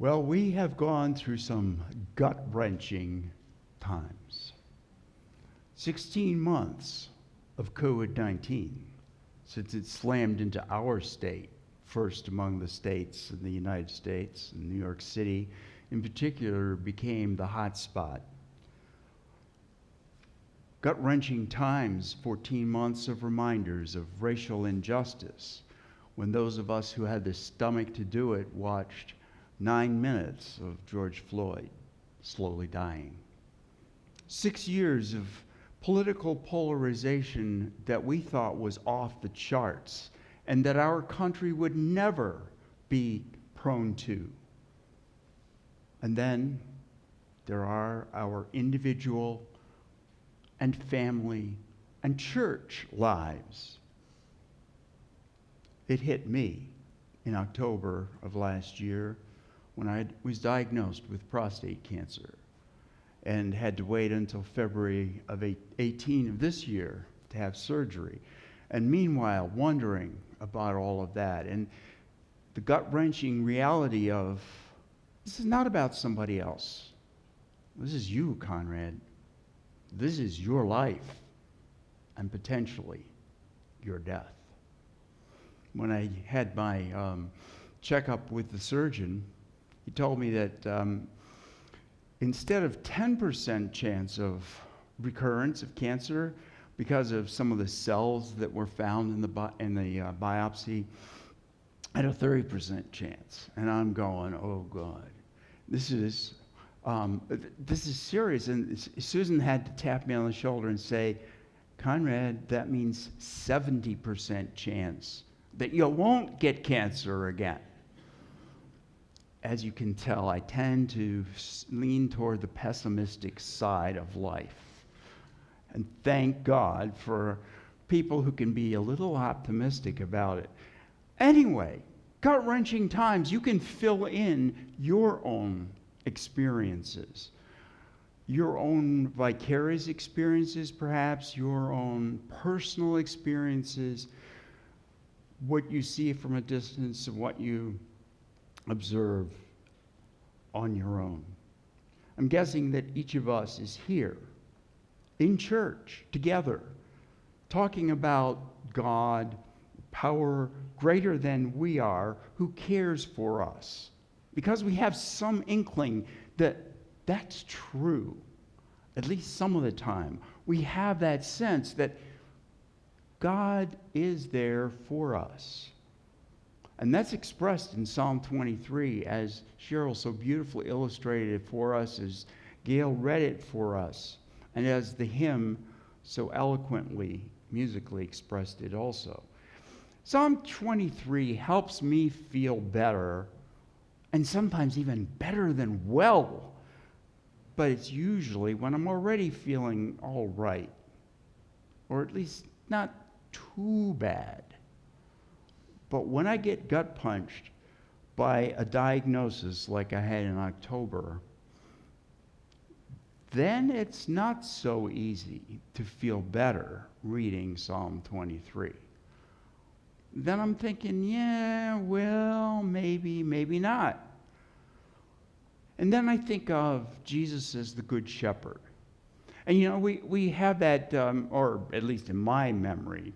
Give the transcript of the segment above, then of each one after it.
Well, we have gone through some gut-wrenching times. 16 months of COVID-19 since it slammed into our state, first among the states in the United States, and New York City in particular became the hot spot. Gut-wrenching times, 14 months of reminders of racial injustice, when those of us who had the stomach to do it watched 9 minutes of George Floyd slowly dying. 6 years of political polarization that we thought was off the charts and that our country would never be prone to. And then there are our individual and family and church lives. It hit me in October of last year when I was diagnosed with prostate cancer and had to wait until February of 18 of this year to have surgery. And meanwhile, wondering about all of that and the gut-wrenching reality of, this is not about somebody else. This is you, Konrad. This is your life and potentially your death. When I had my checkup with the surgeon, he told me that instead of 10% chance of recurrence of cancer because of some of the cells that were found in the biopsy, I had a 30% chance. And I'm going, oh God, this is serious. And Susan had to tap me on the shoulder and say, Konrad, that means 70% chance that you won't get cancer again. As you can tell, I tend to lean toward the pessimistic side of life. And thank God for people who can be a little optimistic about it. Anyway, gut-wrenching times, you can fill in your own experiences, your own vicarious experiences, perhaps your own personal experiences, what you see from a distance and what you observe on your own. I'm guessing that each of us is here in church together talking about God, power greater than we are, who cares for us, because we have some inkling that that's true. At least some of the time we have that sense that God is there for us. And that's expressed in Psalm 23, as Cheryl so beautifully illustrated it for us, as Gail read it for us, and as the hymn so eloquently, musically expressed it also. Psalm 23 helps me feel better, and sometimes even better than well, but it's usually when I'm already feeling all right, or at least not too bad. But when I get gut punched by a diagnosis like I had in October, then it's not so easy to feel better reading Psalm 23. Then I'm thinking, yeah, well, maybe not. And then I think of Jesus as the Good Shepherd. And you know, we have that, or at least in my memory,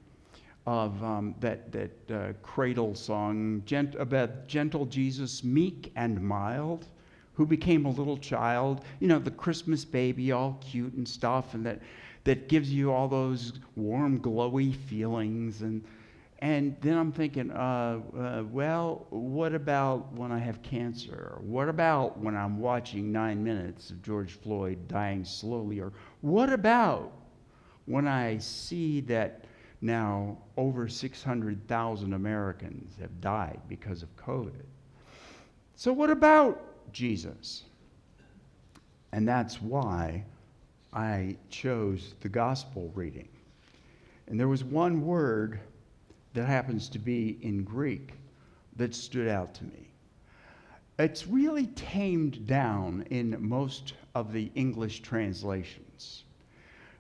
of that cradle song about gentle Jesus, meek and mild, who became a little child. You know, the Christmas baby, all cute and stuff, and that gives you all those warm, glowy feelings. And then I'm thinking, well, what about when I have cancer? What about when I'm watching 9 minutes of George Floyd dying slowly? Or what about when I see that now over 600,000 Americans have died because of COVID? So what about Jesus? And that's why I chose the gospel reading. And there was one word that happens to be in Greek that stood out to me. It's really tamed down in most of the English translations.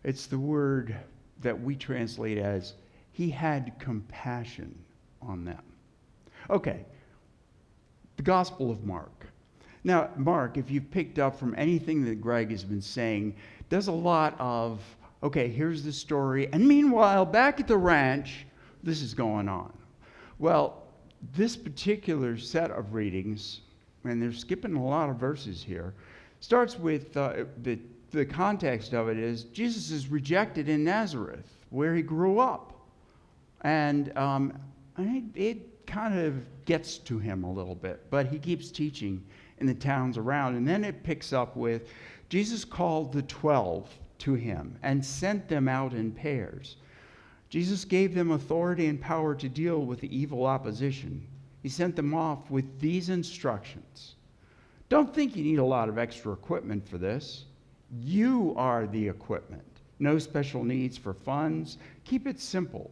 It's the word that we translate as, he had compassion on them. Okay, the Gospel of Mark. Now, Mark, if you've picked up from anything that Greg has been saying, does a lot of, okay, here's the story, and meanwhile, back at the ranch, this is going on. Well, this particular set of readings, and they're skipping a lot of verses here, starts with the context of it is Jesus is rejected in Nazareth, where he grew up. And it kind of gets to him a little bit, but he keeps teaching in the towns around. And then it picks up with Jesus called the 12 to him and sent them out in pairs. Jesus gave them authority and power to deal with the evil opposition. He sent them off with these instructions. Don't think you need a lot of extra equipment for this. You are the equipment. No special needs for funds. Keep it simple.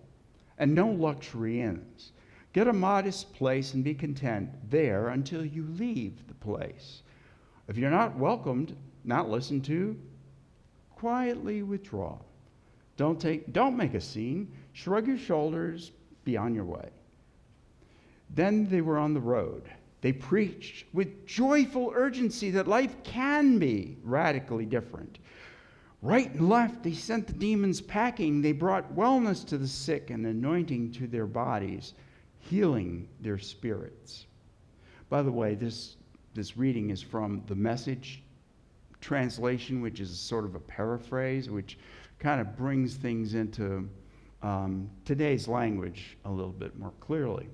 And no luxury inns. Get a modest place and be content there until you leave the place. If you're not welcomed, not listened to, quietly withdraw. Don't make a scene. Shrug your shoulders, be on your way. Then they were on the road. They preached with joyful urgency that life can be radically different. Right and left, they sent the demons packing. They brought wellness to the sick and anointing to their bodies, healing their spirits. By the way, this reading is from the Message translation, which is sort of a paraphrase, which kind of brings things into today's language a little bit more clearly.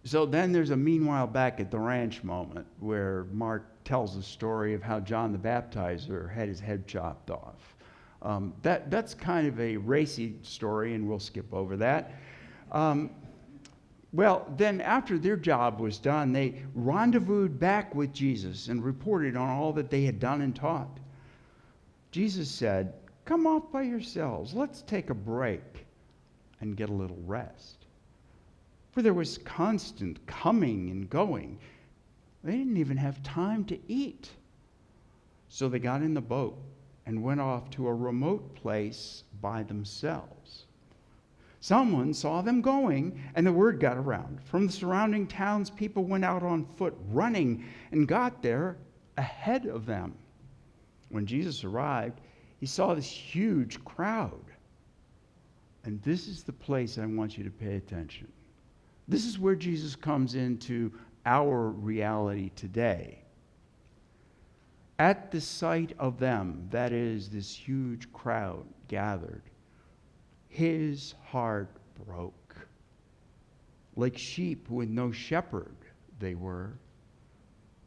So then there's a meanwhile back at the ranch moment where Mark tells the story of how John the Baptizer had his head chopped off. That's kind of a racy story, and we'll skip over that. Well, then after their job was done, they rendezvoused back with Jesus and reported on all that they had done and taught. Jesus said, "Come off by yourselves. Let's take a break and get a little rest." For there was constant coming and going. They didn't even have time to eat. So they got in the boat and went off to a remote place by themselves. Someone saw them going, and the word got around. From the surrounding towns, people went out on foot, running, and got there ahead of them. When Jesus arrived, he saw this huge crowd. And this is the place I want you to pay attention. This is where Jesus comes into our reality today. At the sight of them, that is, this huge crowd gathered, his heart broke. Like sheep with no shepherd, they were.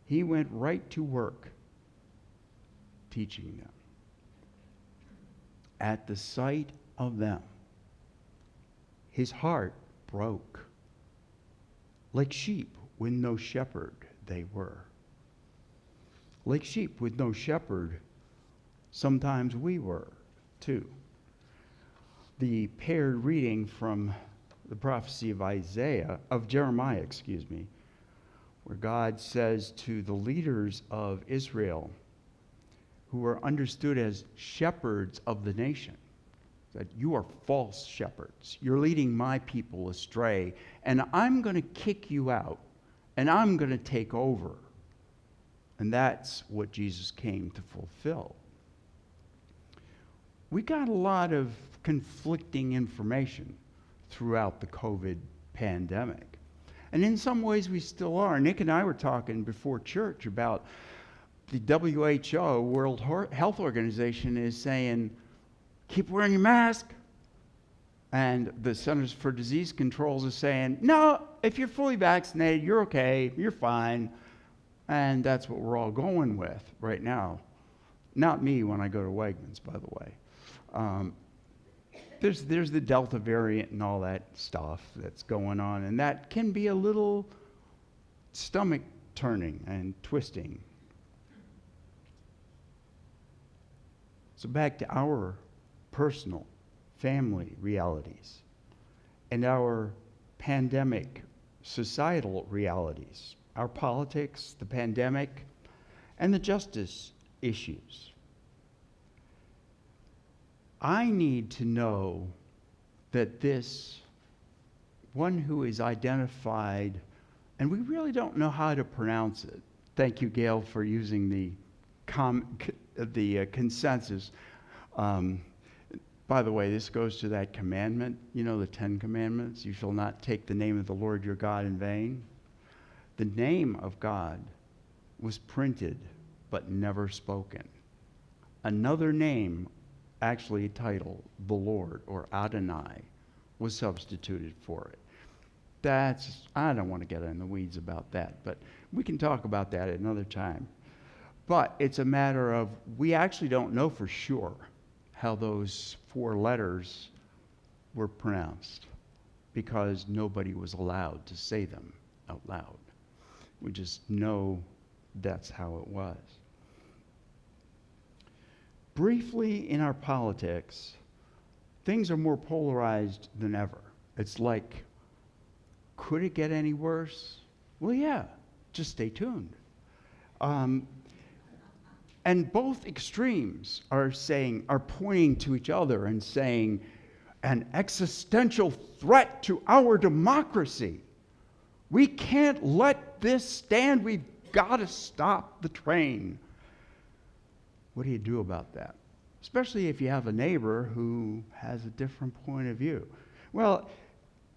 He went right to work, teaching them. At the sight of them, his heart broke. Like sheep with no shepherd, they were. Like sheep with no shepherd, sometimes we were, too. The paired reading from the prophecy of Jeremiah, where God says to the leaders of Israel, who are understood as shepherds of the nation, that you are false shepherds. You're leading my people astray, and I'm going to kick you out, and I'm going to take over. And that's what Jesus came to fulfill. We got a lot of conflicting information throughout the COVID pandemic. And in some ways we still are. Nick and I were talking before church about the WHO, World Health Organization, is saying, keep wearing your mask. And the Centers for Disease Control is saying, no, if you're fully vaccinated, you're okay, you're fine. And that's what we're all going with right now. Not me when I go to Wegmans, by the way. There's the Delta variant and all that stuff that's going on, and that can be a little stomach turning and twisting. So back to our personal family realities and our pandemic societal realities, our politics, the pandemic, and the justice issues. I need to know that this one who is identified And we really don't know how to pronounce it. Thank you, Gail, for using the consensus. Um, by the way, this goes to that commandment, the 10 Commandments. You shall not take the name of the Lord your God in vain. The name of God was printed, but never spoken. Another name, actually a title, the Lord, or Adonai, was substituted for it. I don't want to get in the weeds about that, but we can talk about that at another time. But it's a matter of, we actually don't know for sure how those 4 letters were pronounced, because nobody was allowed to say them out loud. We just know that's how it was. Briefly, in our politics, things are more polarized than ever. It's like, could it get any worse? Well, yeah, just stay tuned. And both extremes are pointing to each other and saying, an existential threat to our democracy. We can't let this stand. We've got to stop the train. What do you do about that? Especially if you have a neighbor who has a different point of view. Well,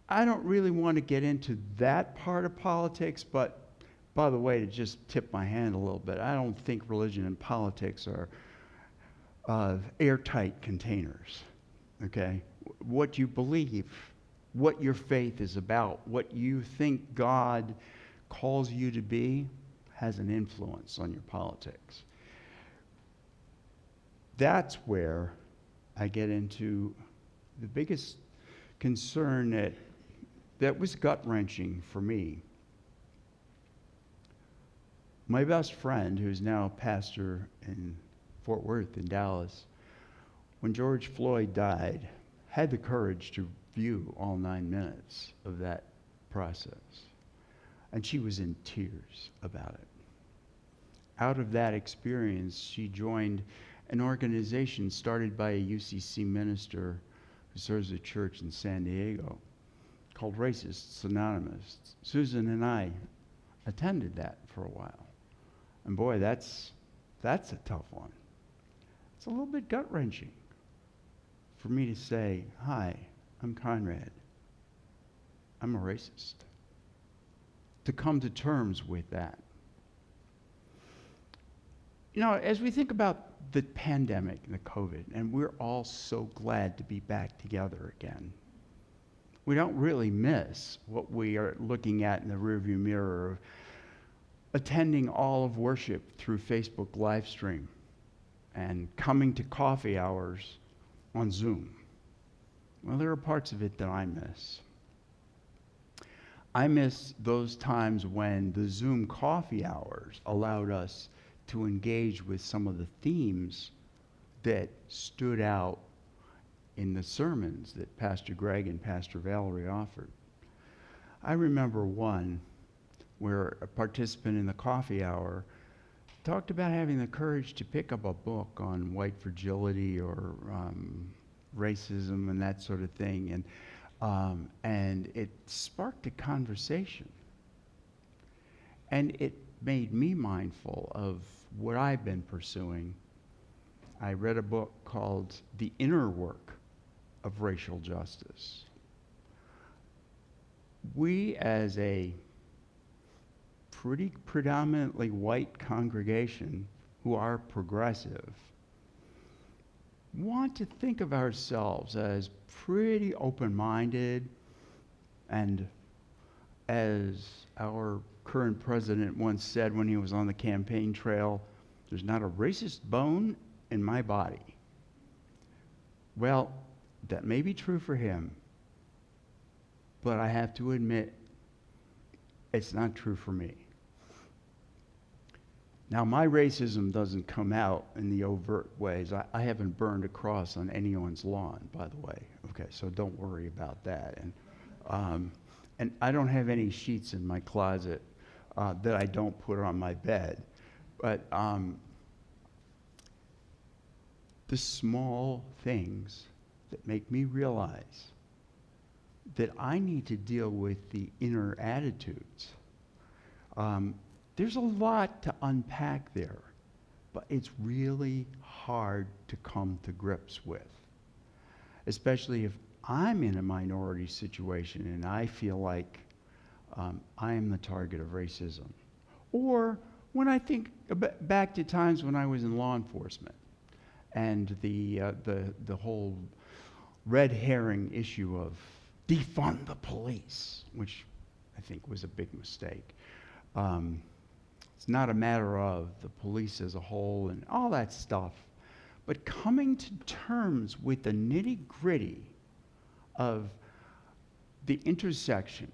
I don't really want to get into that part of politics, but by the way, to just tip my hand a little bit, I don't think religion and politics are airtight containers, okay? What you believe, what your faith is about, what you think God calls you to be, has an influence on your politics. That's where I get into the biggest concern that was gut-wrenching for me. My best friend, who's now a pastor in Fort Worth in Dallas, when George Floyd died, had the courage to view all 9 minutes of that process. And she was in tears about it. Out of that experience, she joined an organization started by a UCC minister who serves a church in San Diego called Racists Anonymous. Susan and I attended that for a while. And boy, that's a tough one. It's a little bit gut-wrenching for me to say, hi, I'm Konrad. I'm a racist. To come to terms with that. As we think about the pandemic and the COVID, and we're all so glad to be back together again, we don't really miss what we are looking at in the rearview mirror of attending all of worship through Facebook live stream and coming to coffee hours on Zoom. Well, there are parts of it that I miss. I miss those times when the Zoom coffee hours allowed us to engage with some of the themes that stood out in the sermons that Pastor Greg and Pastor Valerie offered. I remember one where a participant in the coffee hour talked about having the courage to pick up a book on white fragility or racism and that sort of thing, and it sparked a conversation. And it made me mindful of what I've been pursuing. I read a book called The Inner Work of Racial Justice. We, as a pretty predominantly white congregation who are progressive, want to think of ourselves as pretty open-minded, and as our current president once said when he was on the campaign trail, there's not a racist bone in my body. Well, that may be true for him, but I have to admit, it's not true for me. Now, my racism doesn't come out in the overt ways. I haven't burned a cross on anyone's lawn, by the way. Okay, so don't worry about that. And I don't have any sheets in my closet that I don't put on my bed. But the small things that make me realize that I need to deal with the inner attitudes There's a lot to unpack there, but it's really hard to come to grips with, especially if I'm in a minority situation and I feel like I am the target of racism. Or when I think back to times when I was in law enforcement and the whole red herring issue of defund the police, which I think was a big mistake. It's not a matter of the police as a whole and all that stuff, but coming to terms with the nitty-gritty of the intersection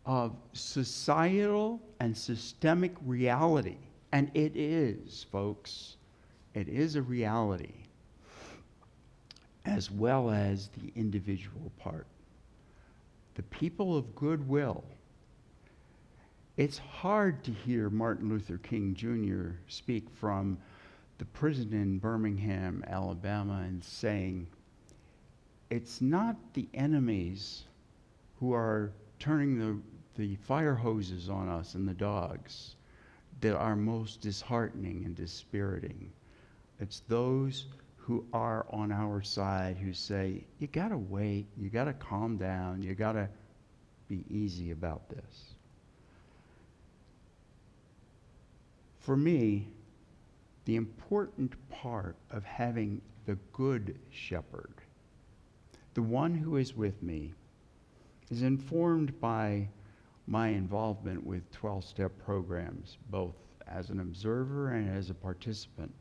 of societal and systemic reality. And it is, folks, it is a reality, as well as the individual part. The people of goodwill. It's hard to hear Martin Luther King Jr. speak from the prison in Birmingham, Alabama, and saying, it's not the enemies who are turning the fire hoses on us and the dogs that are most disheartening and dispiriting. It's those who are on our side who say, you gotta wait, you gotta calm down, you gotta be easy about this. For me, the important part of having the good shepherd, the one who is with me, is informed by my involvement with 12-step programs, both as an observer and as a participant,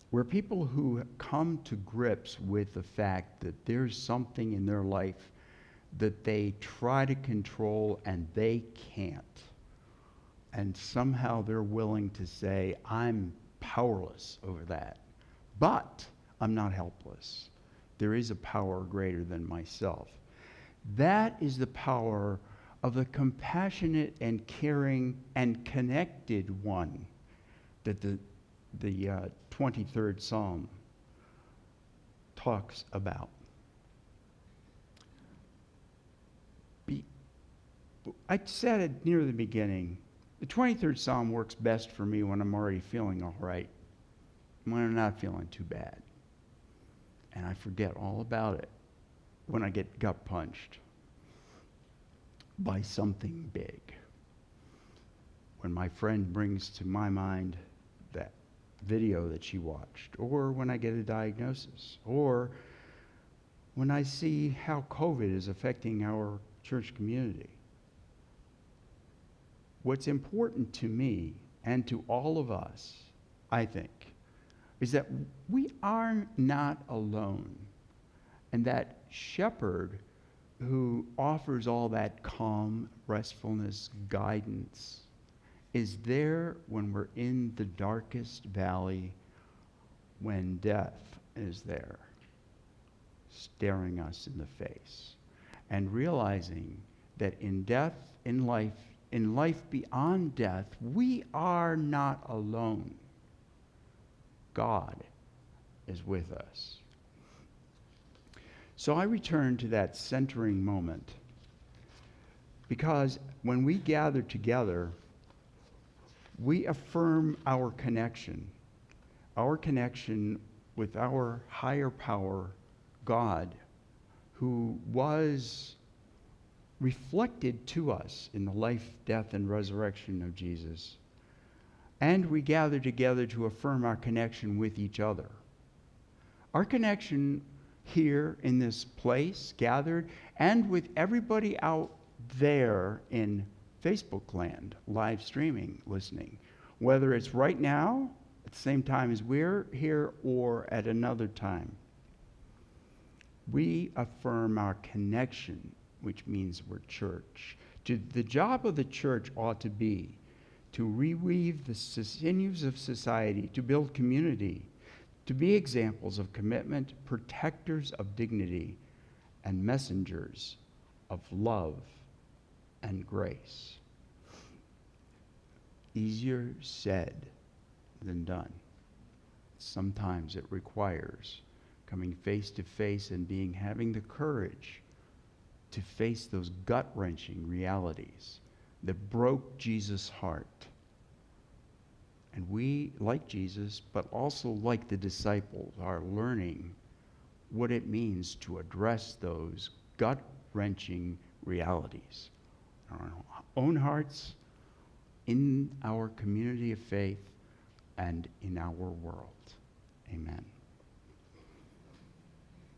where people who come to grips with the fact that there's something in their life that they try to control and they can't. And somehow they're willing to say, I'm powerless over that, but I'm not helpless. There is a power greater than myself. That is the power of the compassionate and caring and connected one that the 23rd Psalm talks about. I said it near the beginning. The 23rd Psalm works best for me when I'm already feeling all right, when I'm not feeling too bad. And I forget all about it when I get gut punched by something big. When my friend brings to my mind that video that she watched, or when I get a diagnosis, or when I see how COVID is affecting our church community. What's important to me and to all of us, I think, is that we are not alone. And that shepherd who offers all that calm, restfulness, guidance, is there when we're in the darkest valley, when death is there, staring us in the face, and realizing that in death, in life beyond death, we are not alone. God is with us. So I return to that centering moment, because when we gather together, we affirm our connection with our higher power, God, who was reflected to us in the life, death, and resurrection of Jesus. And we gather together to affirm our connection with each other. Our connection here in this place, gathered, and with everybody out there in Facebook land, live streaming, listening, whether it's right now, at the same time as we're here, or at another time. We affirm our connection, which means we're church. The job of the church ought to be to reweave the sinews of society, to build community, to be examples of commitment, protectors of dignity, and messengers of love and grace. Easier said than done. Sometimes it requires coming face to face and having the courage to face those gut-wrenching realities that broke Jesus' heart. And we, like Jesus, but also like the disciples, are learning what it means to address those gut-wrenching realities in our own hearts, in our community of faith, and in our world. Amen.